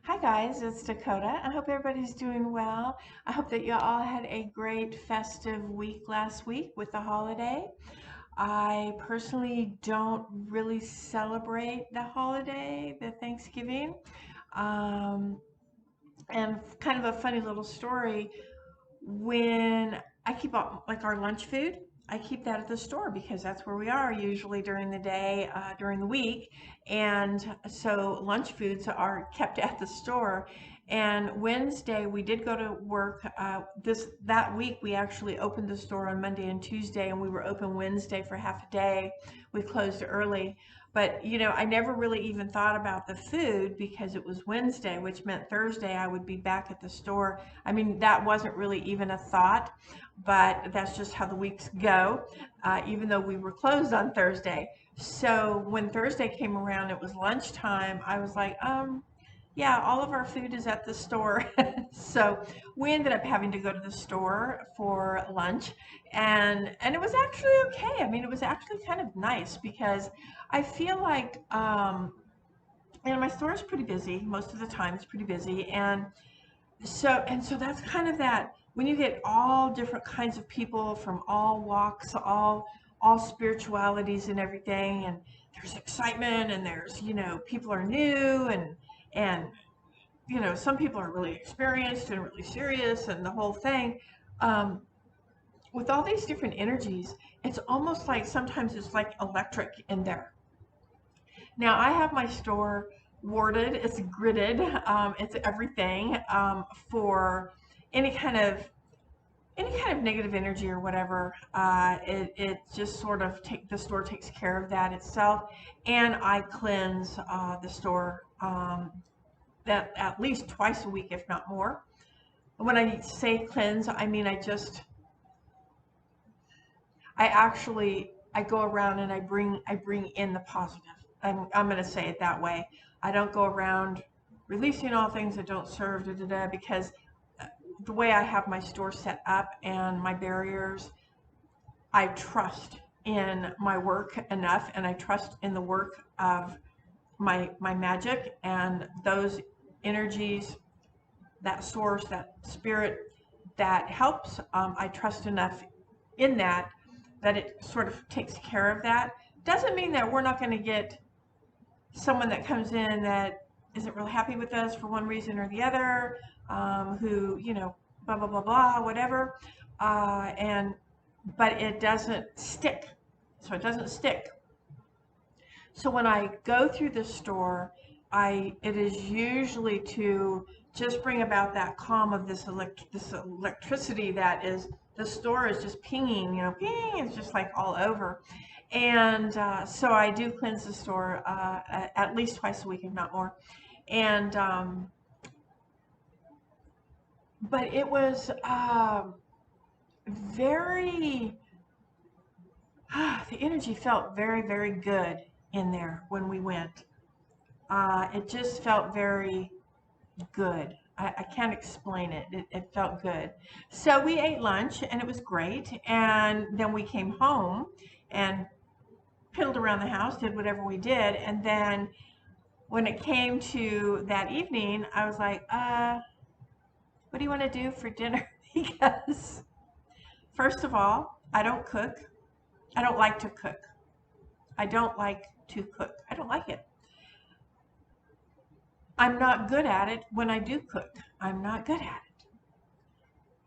Hi guys, it's Dakota. I hope everybody's doing well. I hope that you all had a great festive week last week with the holiday. I personally don't really celebrate the holiday, the Thanksgiving. Um, and kind of a funny little story, when I keep up like our lunch food, I keep that at the store because that's where we are usually during the day, during the week. And so lunch foods are kept at the store. And Wednesday we did go to work. That week we actually opened the store on Monday and Tuesday, and we were open Wednesday for half a day. We closed early. But I never really even thought about the food because it was Wednesday, which meant Thursday I would be back at the store. I mean, that wasn't really even a thought, but that's just how the weeks go, even though we were closed on Thursday. So when Thursday came around, it was lunchtime. I was like, yeah, all of our food is at the store. So we ended up having to go to the store for lunch, and it was actually okay. I mean, it was actually kind of nice because I feel like my store is pretty busy most of the time. It's pretty busy, and so that's kind of that when you get all different kinds of people from all walks, all spiritualities and everything, and there's excitement, and there's people are new, and some people are really experienced and really serious and the whole thing. Um, with all these different energies, it's almost like sometimes it's like electric in there. Now I have my store warded, it's gridded, it's everything for any kind of negative energy or whatever. It just sort of the store takes care of that itself, and I cleanse the store that at least twice a week, if not more. When I say cleanse, I mean I go around and I bring in the positive. I'm going to say it that way. I don't go around releasing all things that don't serve, because the way I have my store set up and my barriers, I trust in my work enough, and I trust in the work of my magic and those energies, that source, that spirit that helps. I trust enough in that it sort of takes care of that. Doesn't mean that we're not going to get someone that comes in that isn't really happy with us for one reason or the other, who, blah, blah, blah, blah, whatever. And But it doesn't stick. So it doesn't stick. So when I go through the store, it is usually to just bring about that calm of this electricity that is the store is just pinging, ping. It's just like all over, and so I do cleanse the store at least twice a week, if not more. And But it was very the energy felt very, very good in there when we went. It just felt very good. I can't explain it. It felt good. So we ate lunch and it was great. And then we came home and piddled around the house, did whatever we did. And then when it came to that evening, I was like, what do you want to do for dinner? Because, first of all, I don't cook. I don't like to cook. I don't like to cook. I don't like it. I'm not good at it when I do cook. I'm not good at it.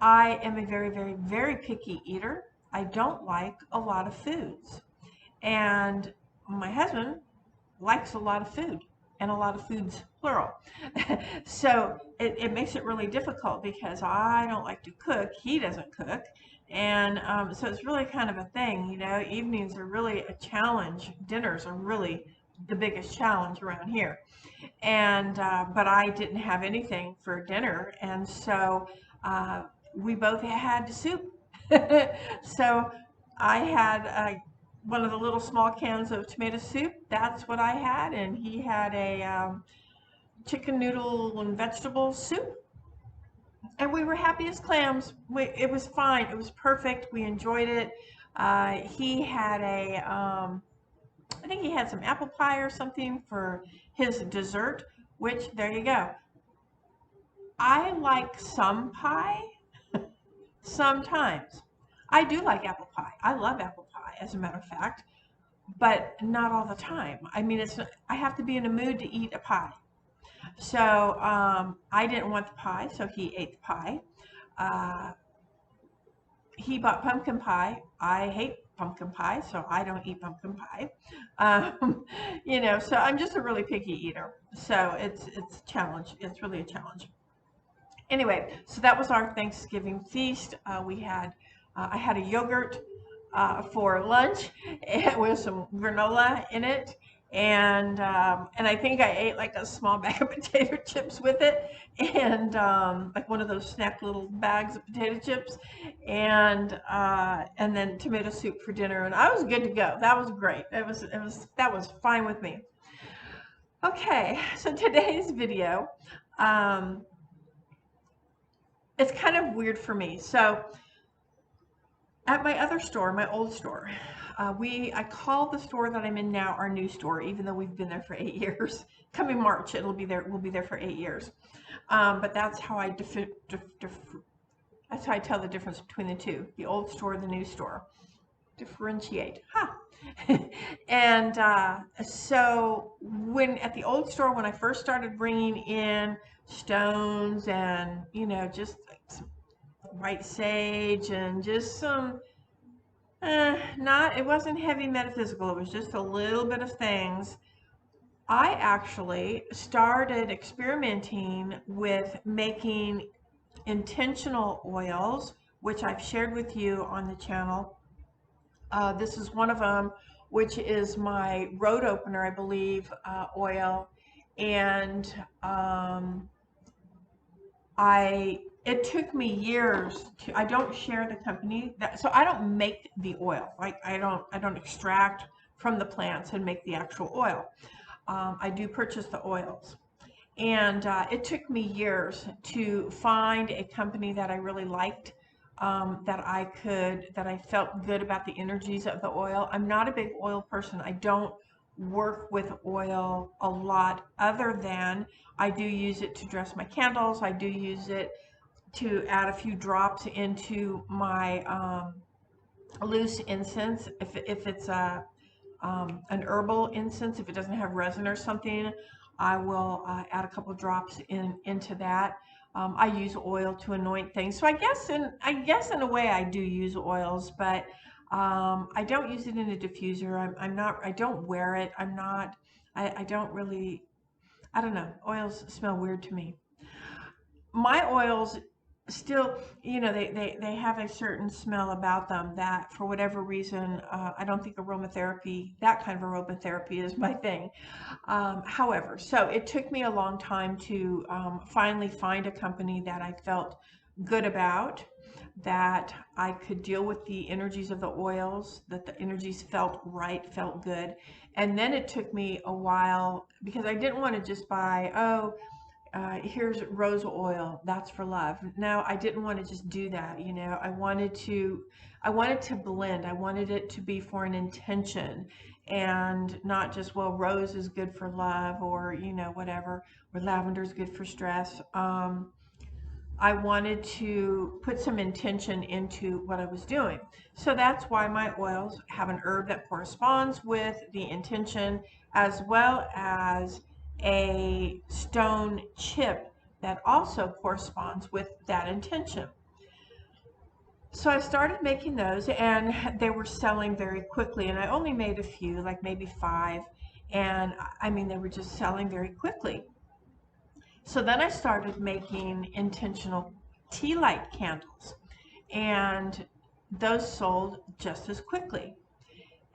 I am a very, very, very picky eater. I don't like a lot of foods. And my husband likes a lot of food, and a lot of foods, plural. So it makes it really difficult because I don't like to cook. He doesn't cook. And so it's really kind of a thing. Evenings are really a challenge. Dinners are really the biggest challenge around here. And But I didn't have anything for dinner, and so we both had soup. So I had one of the little small cans of tomato soup. That's what I had, and he had a chicken noodle and vegetable soup. And we were happy as clams. It was fine. It was perfect. We enjoyed it. He had I think he had some apple pie or something for his dessert, which, there you go. I like some pie sometimes. I do like apple pie. I love apple pie, as a matter of fact, but not all the time. I mean, I have to be in a mood to eat a pie. So I didn't want the pie, so he ate the pie. Uh, he bought pumpkin pie. I hate pumpkin pie, so I don't eat pumpkin pie. Um, so I'm just a really picky eater. So it's a challenge. It's really a challenge. Anyway, so that was our Thanksgiving feast. I had a yogurt for lunch with some granola in it, and I think I ate like a small bag of potato chips with it, and like one of those snack little bags of potato chips, and then tomato soup for dinner, and I was good to go. That was great. That was fine with me. Okay, so today's video. Um, it's kind of weird for me. So at my other store, my old store, I call the store that I'm in now our new store, even though we've been there for 8 years. Coming March, we'll be there for 8 years. But that's how that's how I tell the difference between the two, the old store, the new store. Differentiate. And so when at the old store, when I first started bringing in stones and, just like some white sage and just some, it wasn't heavy metaphysical, it was just a little bit of things. I actually started experimenting with making intentional oils, which I've shared with you on the channel. This is one of them, which is my road opener, I believe, oil. And it took me years I don't share the company so I don't make the oil. Like I don't extract from the plants and make the actual oil. I do purchase the oils. And it took me years to find a company that I really liked, that I felt good about the energies of the oil. I'm not a big oil person. I don't work with oil a lot, other than I do use it to dress my candles. I do use it to add a few drops into my loose incense. If it's an herbal incense, if it doesn't have resin or something, I will add a couple drops into that. I use oil to anoint things, so I guess in a way I do use oils, but I don't use it in a diffuser. I don't wear it. I don't really. I don't know. Oils smell weird to me. My oils still, they have a certain smell about them that for whatever reason, I don't think that kind of aromatherapy is my thing. However, so it took me a long time to finally find a company that I felt good about, that I could deal with the energies of the oils, that the energies felt right, felt good. And then it took me a while, because I didn't want to just buy, here's rose oil, that's for love. No, I didn't want to just do that. I wanted to blend. I wanted it to be for an intention, and not just, well, rose is good for love, or whatever, or lavender is good for stress. I wanted to put some intention into what I was doing. So that's why my oils have an herb that corresponds with the intention, as well as a stone chip that also corresponds with that intention. So I started making those, and they were selling very quickly, and I only made a few, like maybe 5, and I mean, they were just selling very quickly. So then I started making intentional tea light candles, and those sold just as quickly.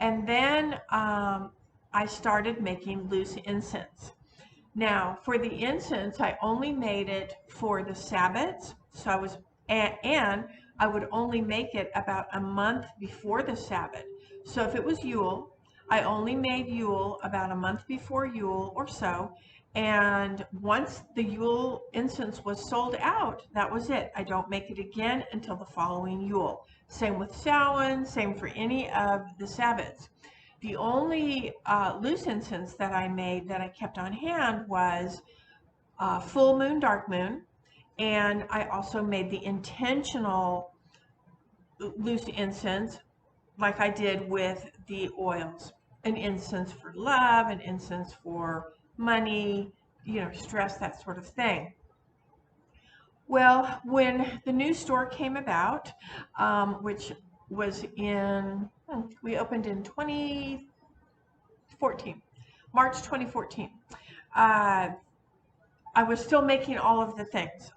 And then I started making loose incense. Now, for the incense, I only made it for the Sabbats. And I would only make it about a month before the Sabbat. So if it was Yule, I only made Yule about a month before Yule or so. And once the Yule incense was sold out, that was it. I don't make it again until the following Yule. Same with Samhain, same for any of the Sabbats. The only loose incense that I made that I kept on hand was full moon, dark moon, And I also made the intentional loose incense like I did with the oils. An incense for love, an incense for money, stress, that sort of thing. Well, when the new store came about, which was we opened in 2014, March 2014. Uh, I was still making all of the things.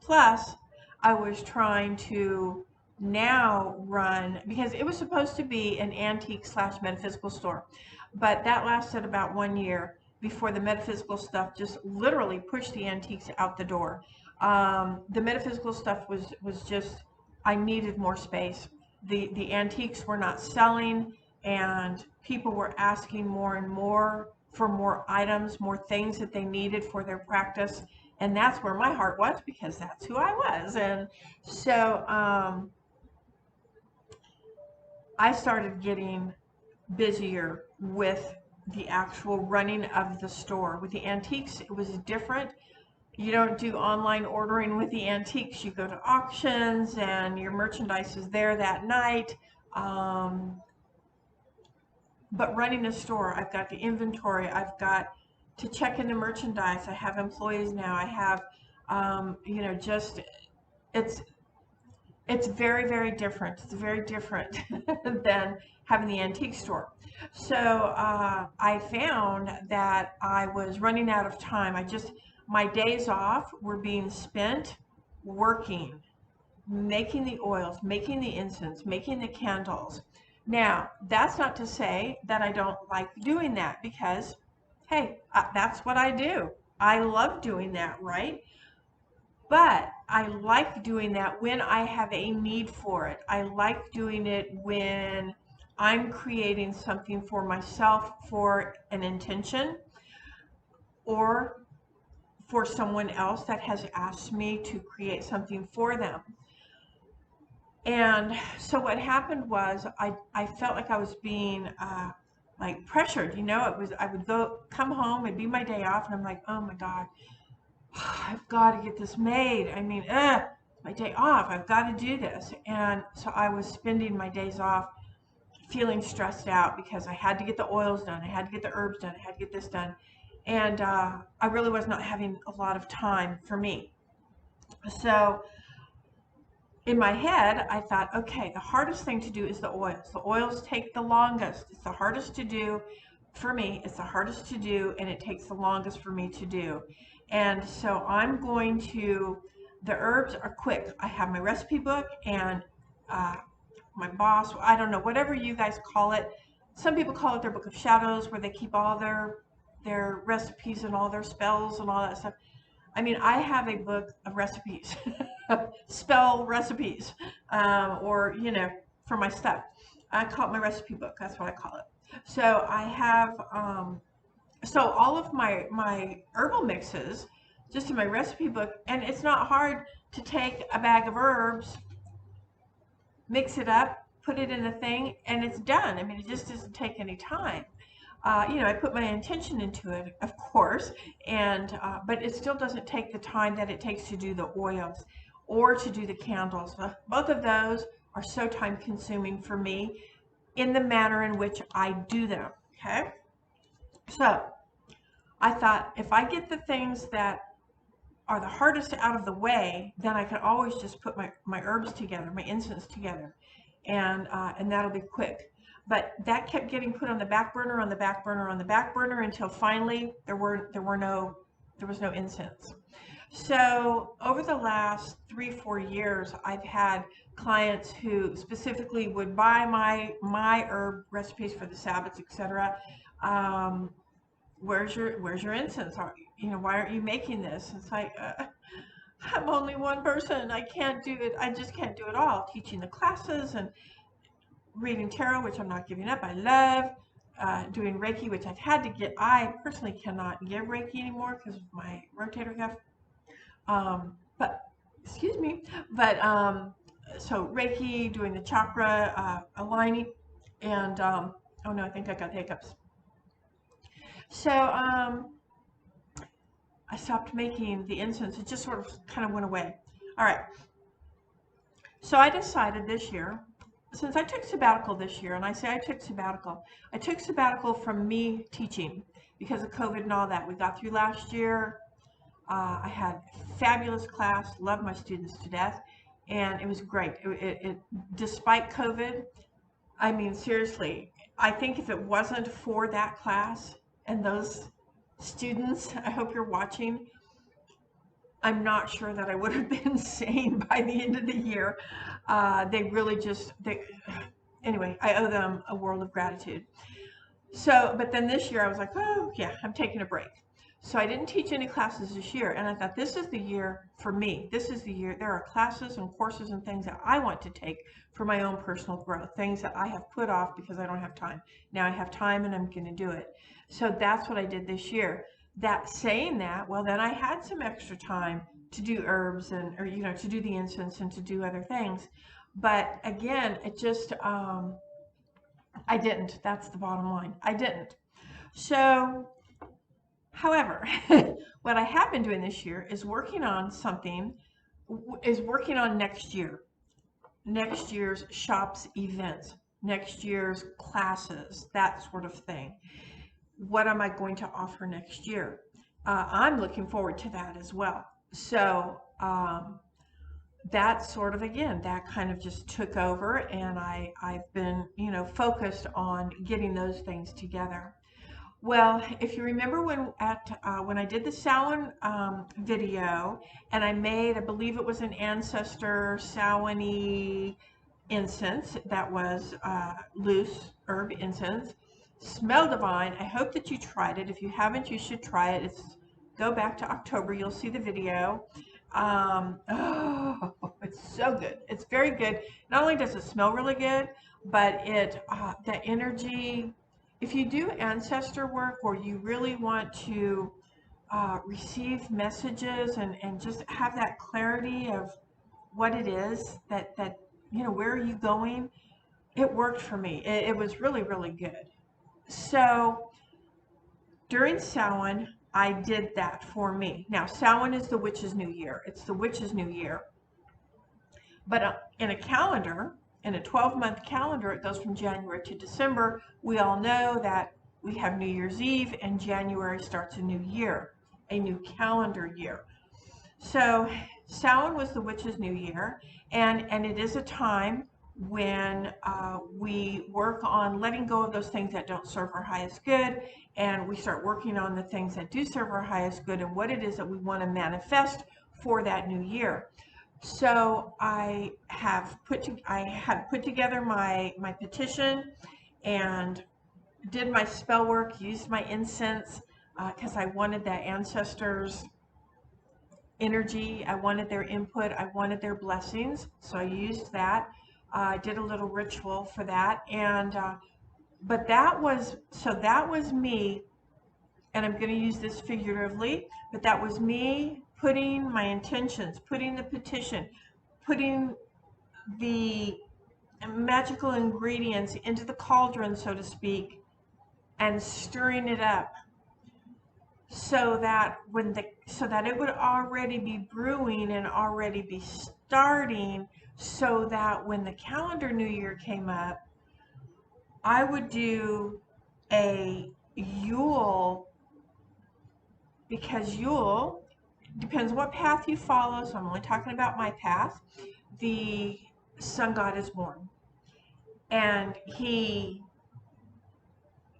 Plus, I was trying to now run, because it was supposed to be an antique slash metaphysical store, but that lasted about 1 year before the metaphysical stuff just literally pushed the antiques out the door. The metaphysical stuff was just, I needed more space. The antiques were not selling, and people were asking more and more for more items, more things that they needed for their practice. And that's where my heart was, because that's who I was. And so I started getting busier with the actual running of the store. With the antiques, it was different. You don't do online ordering with the antiques. You go to auctions and your merchandise is there that night. But running a store, I've got the inventory, I've got to check in the merchandise, I have employees now, I have, just, it's, it's very, very different. It's very different than having the antique store. So I found that I was running out of time. My days off were being spent working, making the oils, making the incense, making the candles. Now, that's not to say that I don't like doing that, because, hey, that's what I do. I love doing that, right? But I like doing that when I have a need for it. I like doing it when I'm creating something for myself for an intention, or for someone else that has asked me to create something for them. And so what happened was I felt like I was being like pressured. I would come home, it'd be my day off, and I'm like, oh my God, I've got to get this made. I mean, my day off, I've got to do this. And so I was spending my days off feeling stressed out, because I had to get the oils done, I had to get the herbs done, I had to get this done. And I really was not having a lot of time for me. So in my head, I thought, okay, the hardest thing to do is the oils. The oils take the longest. It's the hardest to do for me. It's the hardest to do, and it takes the longest for me to do. And so the herbs are quick. I have my recipe book, and my boss, I don't know, whatever you guys call it. Some people call it their book of shadows, where they keep all their recipes and all their spells and all that stuff. I mean, I have a book of recipes, spell recipes, or, for my stuff. I call it my recipe book. That's what I call it. So I have, so all of my herbal mixes, just in my recipe book, and it's not hard to take a bag of herbs, mix it up, put it in a thing, and it's done. I mean, it just doesn't take any time. I put my intention into it, of course, and but it still doesn't take the time that it takes to do the oils or to do the candles. Both of those are so time consuming for me in the manner in which I do them. Okay, so I thought, if I get the things that are the hardest out of the way, then I can always just put my herbs together, my incense together, and that'll be quick. But that kept getting put on the back burner, on the back burner, on the back burner, until finally there was no incense. So over the last 3-4 years, I've had clients who specifically would buy my herb recipes for the Sabbats, etc. Where's your incense? Why aren't you making this? It's like, I'm only one person. I can't do it. I just can't do it all. Teaching the classes and reading tarot, which I'm not giving up. I love doing Reiki, which I've had to get. I personally cannot give Reiki anymore because of my rotator cuff. But excuse me. But so Reiki, doing the chakra aligning, and oh no, I think I got hiccups. So I stopped making the incense. It just sort of kind of went away. All right. So I decided this year, since I took sabbatical this year, and I say I took sabbatical from me teaching because of COVID and all that. We got through last year. I had a fabulous class, loved my students to death, and it was great. Despite COVID, I mean, seriously, I think if it wasn't for that class and those students, I hope you're watching, I'm not sure that I would have been sane by the end of the year. They really anyway, I owe them a world of gratitude. So, but then this year I was like, oh yeah, I'm taking a break. So I didn't teach any classes this year. And I thought, this is the year for me. This is the year. There are classes and courses and things that I want to take for my own personal growth, things that I have put off because I don't have time. Now I have time and I'm going to do it. So that's what I did this year. Saying that, well, then I had some extra time to do herbs or to do the incense and to do other things. But again, it just, I didn't. That's the bottom line. I didn't. So, however, what I have been doing this year is working on next year's shops events, next year's classes, that sort of thing. What am I going to offer next year? I'm looking forward to that as well. So that sort of, again, that kind of just took over, and I've been, focused on getting those things together. Well, if you remember when I did the Samhain video, and I made, I believe it was an ancestor Samhain-y incense that was loose herb incense, smell divine. I hope that you tried it. If you haven't, you should try it. Go back to October, you'll see the video. Oh, it's so good. It's very good. Not only does it smell really good, but the energy. If you do ancestor work, or you really want to receive messages and just have that clarity of what it is that where are you going? It worked for me. It was really, really good. So during Samhain, I did that for me. Now, Samhain is the witch's new year. It's the witch's new year. But in a 12-month calendar, it goes from January to December. We all know that we have New Year's Eve, and January starts a new year, a new calendar year. So Samhain was the witch's new year, and it is a time when we work on letting go of those things that don't serve our highest good, and we start working on the things that do serve our highest good and what it is that we want to manifest for that new year. So I had put together my petition and did my spell work, used my incense because I wanted that ancestors' energy. I wanted their input. I wanted their blessings. So I used that. I did a little ritual for that. And but that was me, and I'm going to use this figuratively, but that was me putting my intentions, putting the petition, putting the magical ingredients into the cauldron, so to speak, and stirring it up so that it would already be brewing and already be starting, so that when the calendar new year came up, I would do a Yule, because Yule depends what path you follow, so I'm only talking about my path. The sun god is born, and he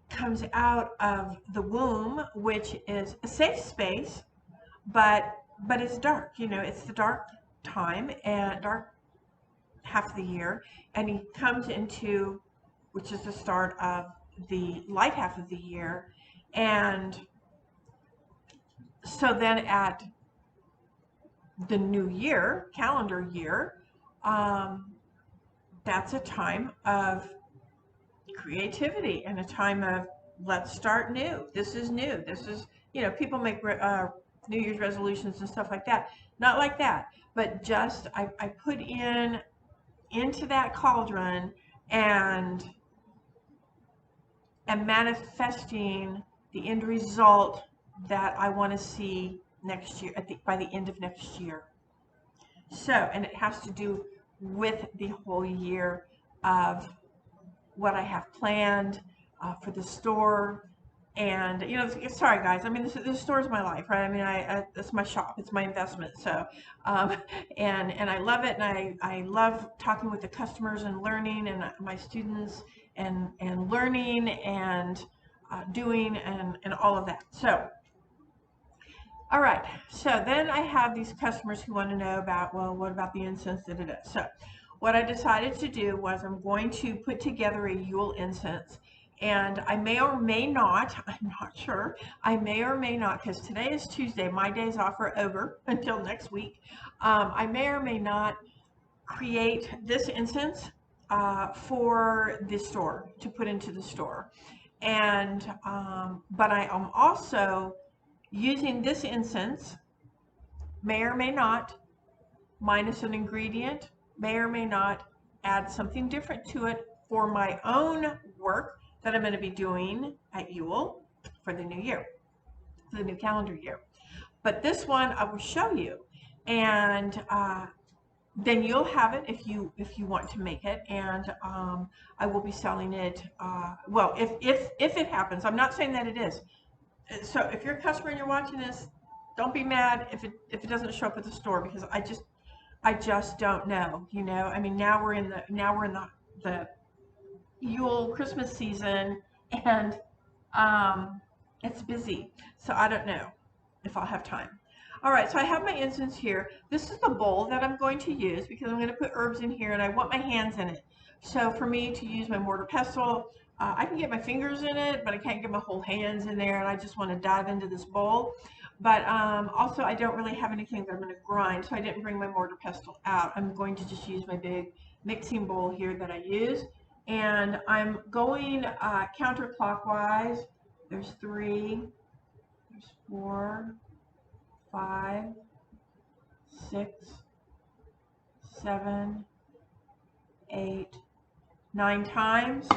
comes out of the womb, which is a safe space, but it's dark. It's the dark time and dark half of the year, and he comes into, which is the start of the light half of the year. And so then at the new year, calendar year, that's a time of creativity and a time of, let's start new. This is new. This is, people make New Year's resolutions and stuff like that. Not like that, but just I put into that cauldron and manifesting the end result that I want to see next year, by the end of next year. So, and it has to do with the whole year of what I have planned for the store. And you know, sorry guys, I mean, this store is my life, right? I mean, it's my shop, it's my investment. So um, and I love it, and I love talking with the customers and learning, and my students, and learning, and doing, and all of that. So all right, so then I have these customers who want to know about, well, what about the incense? Da, da, da. So what I decided to do was I'm going to put together a Yule incense, and I may or may not, I'm not sure, I may or may not, because today is Tuesday, my days off are over until next week. I may or may not create this incense for the store, to put into the store. And but I am also using this incense, may or may not, minus an ingredient, may or may not add something different to it for my own work that I'm going to be doing at Yule for the new year, for the new calendar year. But this one I will show you, and then you'll have it if you want to make it, and I will be selling it. Well, if it happens, I'm not saying that it is. So if you're a customer and you're watching this, don't be mad if it doesn't show up at the store, because I just don't know. You know, I mean, now we're in the Yule Christmas season, and it's busy, so I don't know if I'll have time. All right, so I have my incense here. This is the bowl that I'm going to use because I'm going to put herbs in here, and I want my hands in it. So for me to use my mortar pestle, I can get my fingers in it, but I can't get my whole hands in there, and I just want to dive into this bowl. But also, I don't really have anything that I'm going to grind, so I didn't bring my mortar pestle out. I'm going to just use my big mixing bowl here that I use, and I'm going counterclockwise. There's 3, there's 4, 5, 6, 7, 8, 9 times.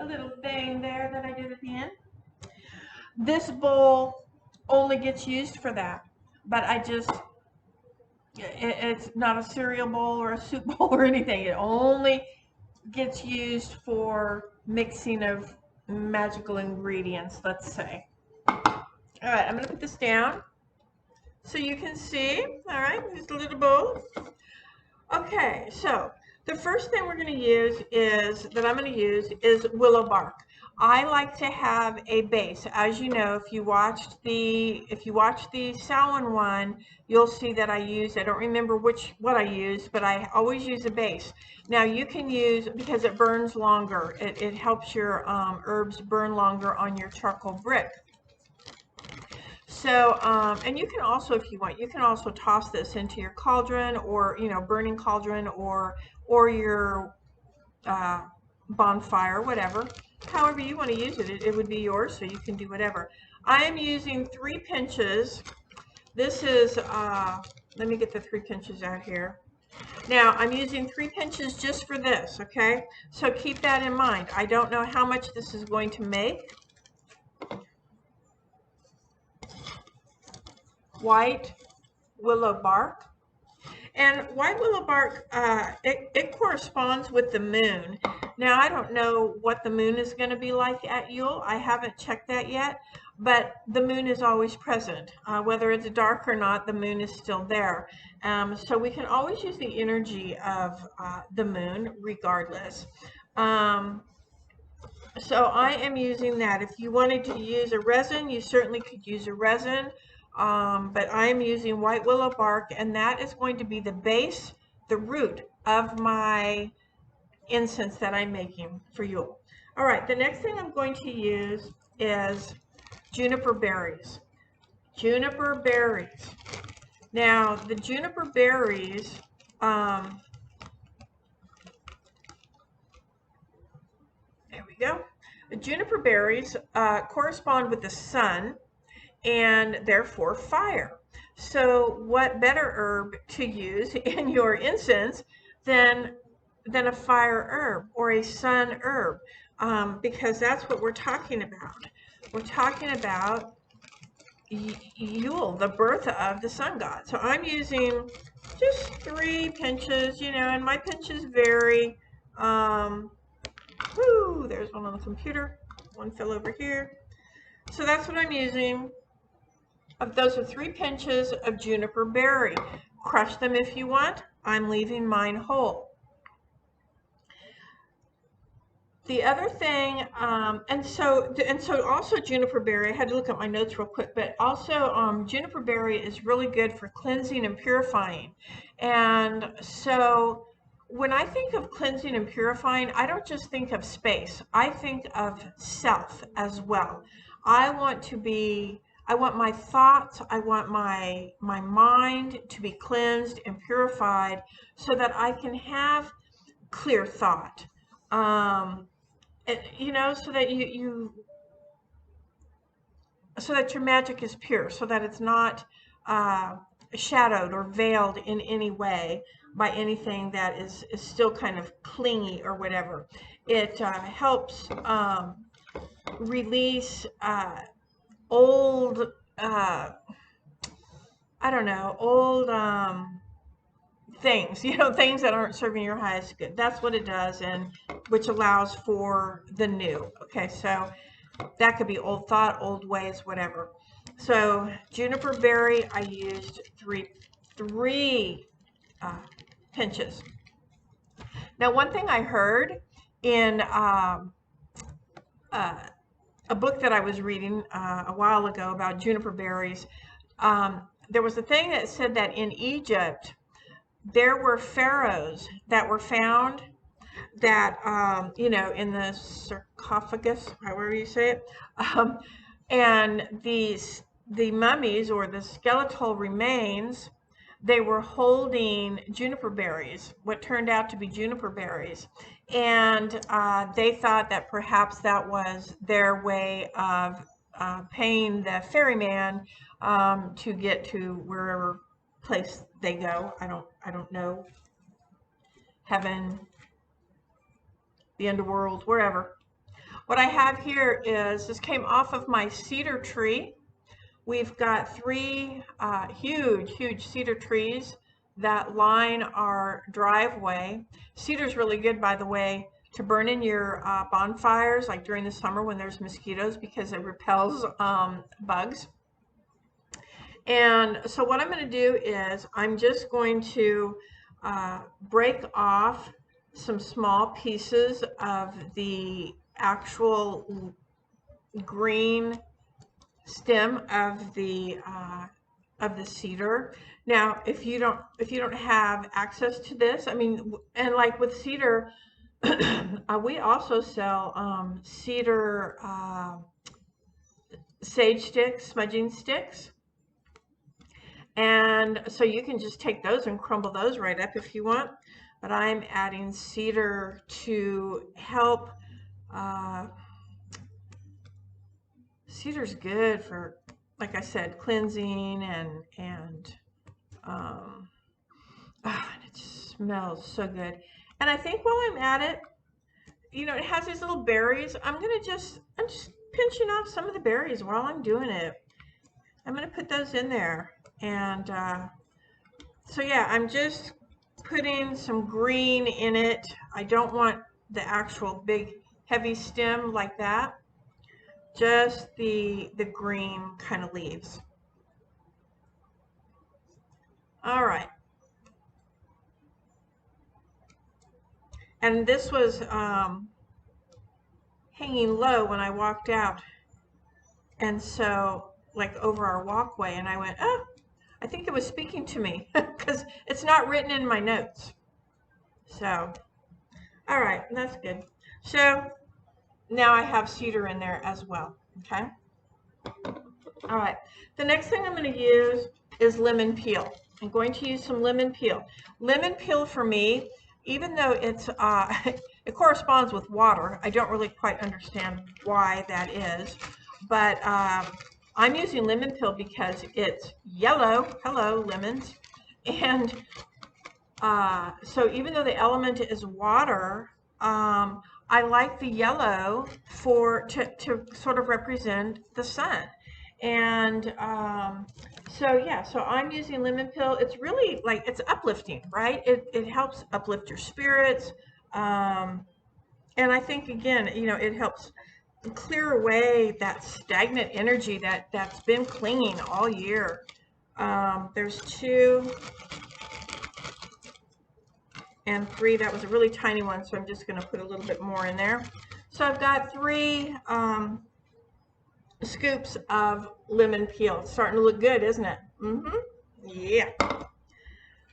A little thing there that I did at the end. This bowl only gets used for that, but it's not a cereal bowl or a soup bowl or anything. It only gets used for mixing of magical ingredients, let's say. All right, I'm going to put this down so you can see. All right, just a little bowl. Okay, so the first thing we're going to use is willow bark. I like to have a base. As you know, if you watched the Samhain one, you'll see that I don't remember what I used, but I always use a base. Now you can use, because it burns longer, it helps your herbs burn longer on your charcoal brick. So, and you can also, if you want, you can also toss this into your cauldron, or, you know, burning cauldron, or your bonfire, whatever. However you want to use it, it would be yours, so you can do whatever. I am using 3 pinches. This is, let me get the 3 pinches out here. Now, I'm using 3 pinches just for this, okay? So keep that in mind. I don't know how much this is going to make. White willow bark. And white willow bark, it corresponds with the moon. Now, I don't know what the moon is going to be like at Yule. I haven't checked that yet, but the moon is always present. Whether it's dark or not, the moon is still there. So we can always use the energy of the moon regardless. So I am using that. If you wanted to use a resin, you certainly could use a resin. But I am using white willow bark, and that is going to be the base, the root of my incense that I'm making for Yule. All right, the next thing I'm going to use is juniper berries. Juniper berries. Now, the juniper berries, there we go. The juniper berries correspond with the sun, and therefore fire. So what better herb to use in your incense than a fire herb or a sun herb? Because that's what we're talking about. We're talking about Yule, the birth of the sun god. So I'm using just 3 pinches, you know, and my pinches vary. There's one on the computer. One fell over here. So that's what I'm using. Those are 3 pinches of Juniper Berry. Crush them if you want. I'm leaving mine whole. The other thing, and so also Juniper Berry, I had to look at my notes real quick, but also Juniper Berry is really good for cleansing and purifying. And so when I think of cleansing and purifying, I don't just think of space. I think of self as well. I want my thoughts, I want my mind to be cleansed and purified so that I can have clear thought. You know, so that so that your magic is pure, so that it's not shadowed or veiled in any way by anything that is still kind of clingy or whatever. It helps release old, I don't know, old things, you know, things that aren't serving your highest good. That's what it does, and which allows for the new. Okay, so that could be old thought, old ways, whatever. So Juniper Berry, I used three pinches. Now, one thing I heard in a book that I was reading a while ago about juniper berries, there was a thing that said that in Egypt, there were pharaohs that were found that, you know, in the sarcophagus, however you say it, and the mummies or the skeletal remains, they were holding juniper berries, what turned out to be juniper berries. And they thought that perhaps that was their way of paying the ferryman to get to wherever place they go. I don't know, heaven, the underworld, wherever. What I have here is, this came off of my cedar tree. We've got 3 huge cedar trees that line our driveway. Cedar's really good, by the way, to burn in your bonfires, like during the summer when there's mosquitoes, because it repels bugs. And so what I'm going to do is I'm just going to break off some small pieces of the actual green stem of the cedar. Now, if you don't have access to this, I mean, and like with cedar, we also sell cedar sage sticks, smudging sticks. And so you can just take those and crumble those right up if you want. But I'm adding cedar to help. Cedar's good for, like I said, cleansing and it smells so good. And I think while I'm at it, you know, it has these little berries. I'm just pinching off some of the berries while I'm doing it. I'm gonna put those in there. And so yeah, I'm just putting some green in it. I don't want the actual big heavy stem like that. Just the green kind of leaves. All right. And this was hanging low when I walked out. And so, like over our walkway, and I went, oh, I think it was speaking to me because it's not written in my notes. So, all right, that's good. So now I have cedar in there as well, okay? All right, the next thing I'm going to use is lemon peel. I'm going to use some lemon peel. Lemon peel for me, even though it's it corresponds with water, I don't really quite understand why that is, but I'm using lemon peel because it's yellow. Hello, lemons. And so even though the element is water, I like the yellow to sort of represent the sun. And so yeah, so I'm using lemon peel. It's really like, it's uplifting, right? It helps uplift your spirits. And I think, again, it helps clear away that stagnant energy that's been clinging all year. There's 2 and 3. That was a really tiny one, so I'm just going to put a little bit more in there. So I've got 3 scoops of lemon peel. It's starting to look good, isn't it? Yeah.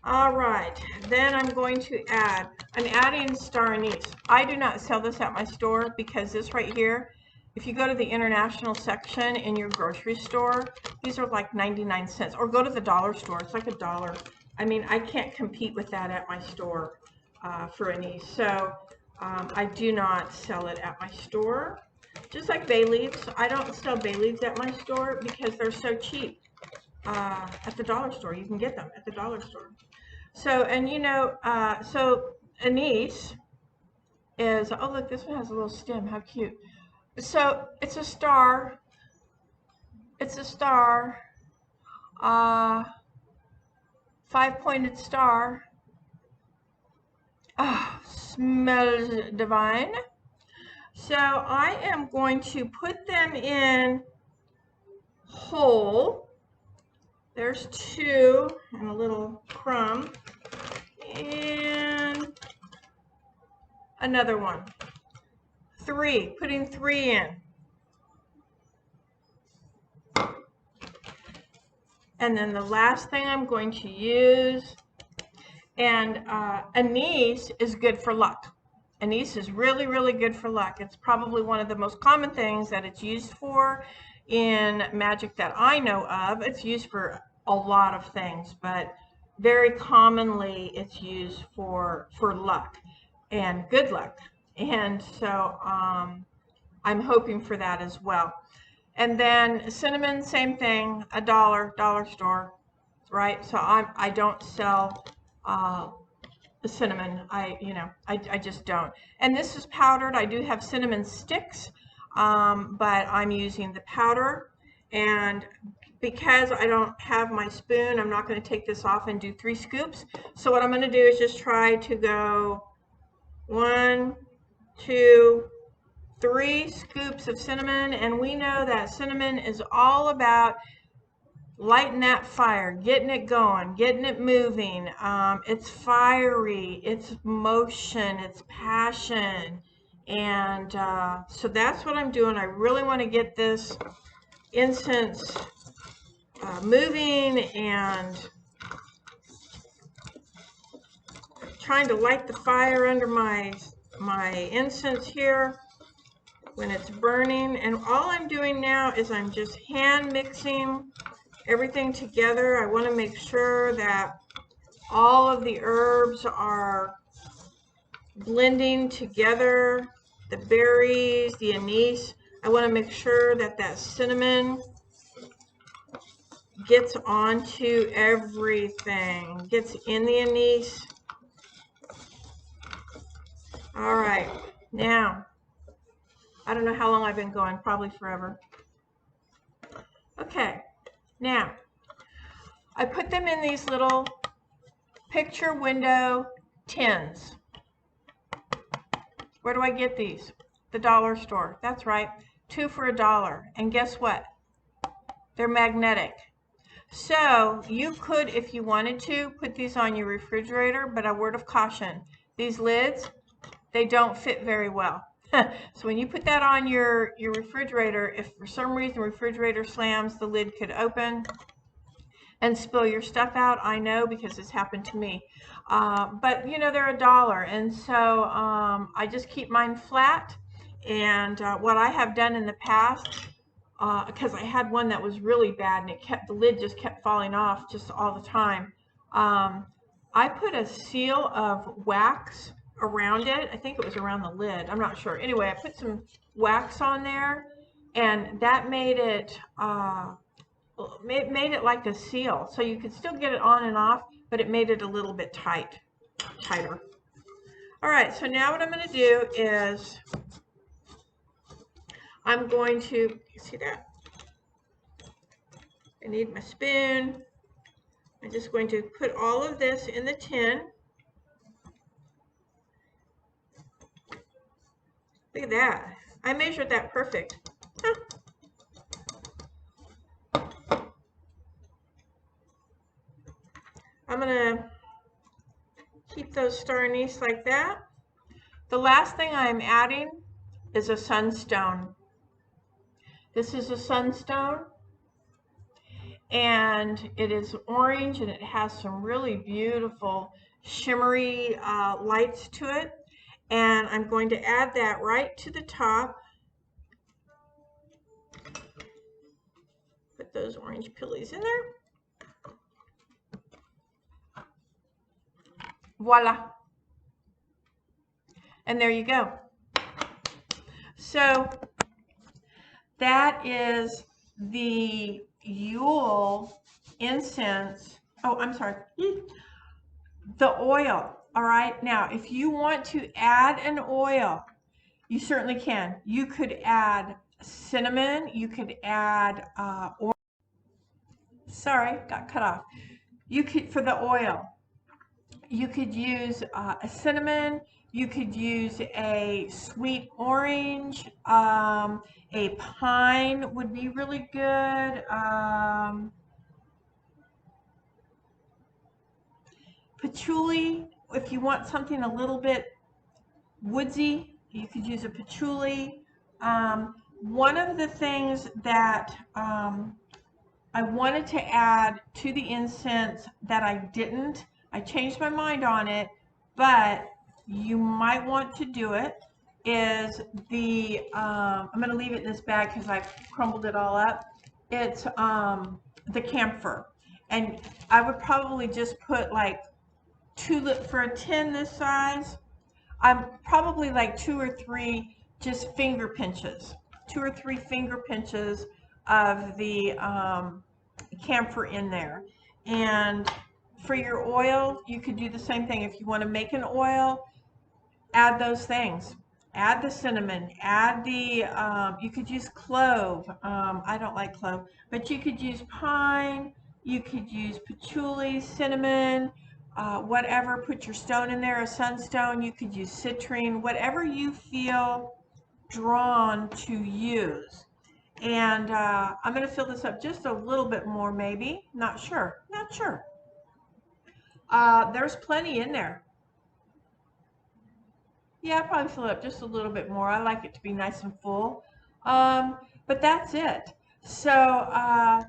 All right, then I'm going to I'm adding star anise. I do not sell this at my store because this right here, if you go to the international section in your grocery store, these are like 99 cents. Or go to the dollar store, it's like $1. I mean, I can't compete with that at my store for anise. So I do not sell it at my store. Just like bay leaves, I don't sell bay leaves at my store because they're so cheap at the dollar store. You can get them at the dollar store. So, and so anise is, oh look, this one has a little stem, how cute. So it's a star, 5-pointed star. Smells divine. So I am going to put them in whole. There's 2 and a little crumb. And another one. 3, putting 3 in. And then the last thing I'm going to use, and anise is good for luck. Anise is really, really good for luck. It's probably one of the most common things that it's used for in magic that I know of. It's used for a lot of things, but very commonly it's used for luck and good luck. And so I'm hoping for that as well. And then cinnamon, same thing, $1, dollar store, right? So I don't sell cinnamon. I just don't. And this is powdered. I do have cinnamon sticks, but I'm using the powder. And because I don't have my spoon, I'm not going to take this off and do 3 scoops. So what I'm going to do is just try to go 1, 2, 3 scoops of cinnamon. And we know that cinnamon is all about lighting that fire, getting it going, getting it moving. It's fiery, it's motion, it's passion. And so that's what I'm doing. I really want to get this incense moving and trying to light the fire under my incense here when it's burning. And all I'm doing now is I'm just hand mixing everything together. I want to make sure that all of the herbs are blending together, the berries, the anise. I want to make sure that that cinnamon gets onto everything, gets in the anise. All right, now, I don't know how long I've been going, probably forever. Okay, now, I put them in these little picture window tins. Where do I get these? The dollar store. That's right, 2 for $1. And guess what? They're magnetic. So you could, if you wanted to, put these on your refrigerator, but a word of caution, these lids, they don't fit very well. So when you put that on your refrigerator, if for some reason the refrigerator slams, the lid could open and spill your stuff out. I know because it's happened to me. But you know, they're $1. And so I just keep mine flat. And what I have done in the past, because I had one that was really bad and the lid just kept falling off just all the time. I put a seal of wax around it. I think it was around the lid. I'm not sure. Anyway, I put some wax on there and that made it made it like a seal. So you could still get it on and off, but it made it a little bit tighter. All right, so now what I'm going to do is I'm going to, see that? I need my spoon. I'm just going to put all of this in the tin. Look at that. I measured that perfect. Huh. I'm going to keep those star anise like that. The last thing I'm adding is a sunstone. This is a sunstone, and it is orange, and it has some really beautiful shimmery lights to it. And I'm going to add that right to the top. Put those orange pillies in there. Voila. And there you go. So that is the Yule incense. Oh, I'm sorry. The oil. All right. Now, if you want to add an oil, you certainly can. You could add cinnamon. You could add sorry, got cut off. You could, for the oil, you could use a cinnamon. You could use a sweet orange. A pine would be really good. Patchouli, if you want something a little bit woodsy, you could use a patchouli. One of the things that I wanted to add to the incense that I didn't, I changed my mind on it, but you might want to do it, is the, I'm going to leave it in this bag because I crumbled it all up. It's the camphor. And I would probably just put like for a tin this size, I'm probably like 2 or 3 just finger pinches, 2 or 3 finger pinches of the camphor in there. And for your oil, you could do the same thing. If you want to make an oil, add those things. Add the cinnamon, add the, you could use clove. I don't like clove, but you could use pine, you could use patchouli, cinnamon, whatever. Put your stone in there, a sunstone. You could use citrine, whatever you feel drawn to use. And I'm going to fill this up just a little bit more, maybe. Not sure. Not sure. There's plenty in there. Yeah, I'll probably fill it up just a little bit more. I like it to be nice and full. But that's it. So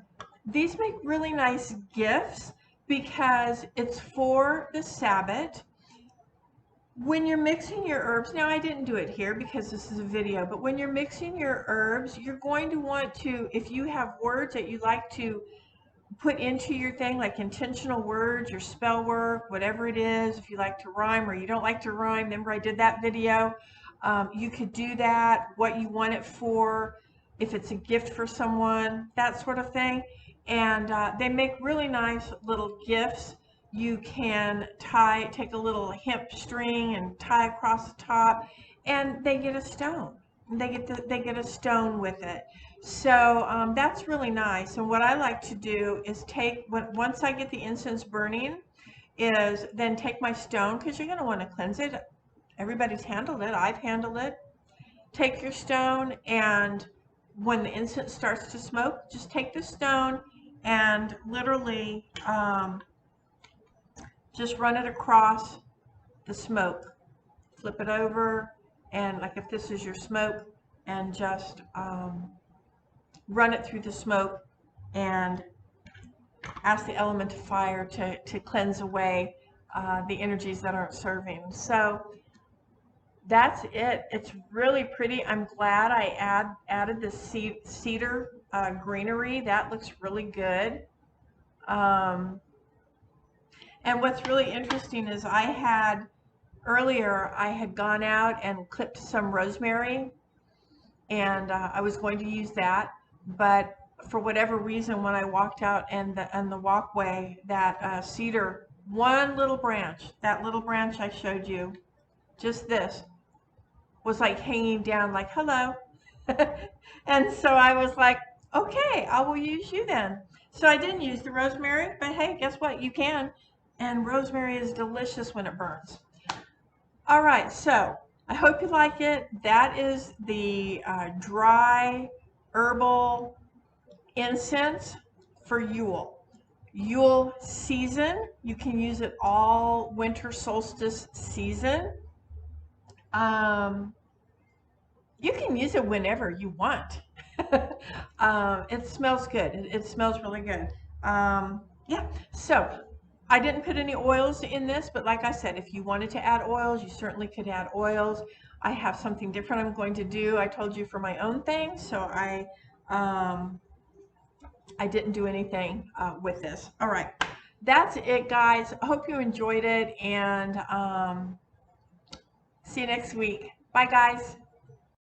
these make really nice gifts because it's for the Sabbath. When you're mixing your herbs, now I didn't do it here because this is a video, but when you're mixing your herbs, you're going to want to, if you have words that you like to put into your thing, like intentional words, your spell work, whatever it is, if you like to rhyme or you don't like to rhyme, remember I did that video, you could do that, what you want it for, if it's a gift for someone, that sort of thing. And they make really nice little gifts. You can take a little hemp string and tie across the top, and they get a stone. They get a stone with it. So that's really nice. And what I like to do is once I get the incense burning, is then take my stone, because you're going to want to cleanse it. Everybody's handled it. I've handled it. Take your stone, and when the incense starts to smoke, just take the stone and literally just run it across the smoke. Flip it over, and like if this is your smoke, and just run it through the smoke and ask the element of fire to cleanse away the energies that aren't serving. So that's it. It's really pretty. I'm glad I added the cedar greenery. That looks really good. And what's really interesting is earlier I had gone out and clipped some rosemary, and I was going to use that, but for whatever reason, when I walked out and the walkway, that cedar, one little branch, that little branch I showed you, just this, was like hanging down, like hello, and so I was like, okay, I will use you then. So I didn't use the rosemary, but hey, guess what? You can, and rosemary is delicious when it burns. All right, so I hope you like it. That is the dry herbal incense for Yule. Yule season, you can use it all winter solstice season. Um, you can use it whenever you want. It smells good. It smells really good. Yeah, so I didn't put any oils in this, but like I said, if you wanted to add oils, you certainly could add oils. I have something different I'm going to do. I told you for my own thing, so I didn't do anything with this. All right, that's it, guys. I hope you enjoyed it, and see you next week. Bye, guys.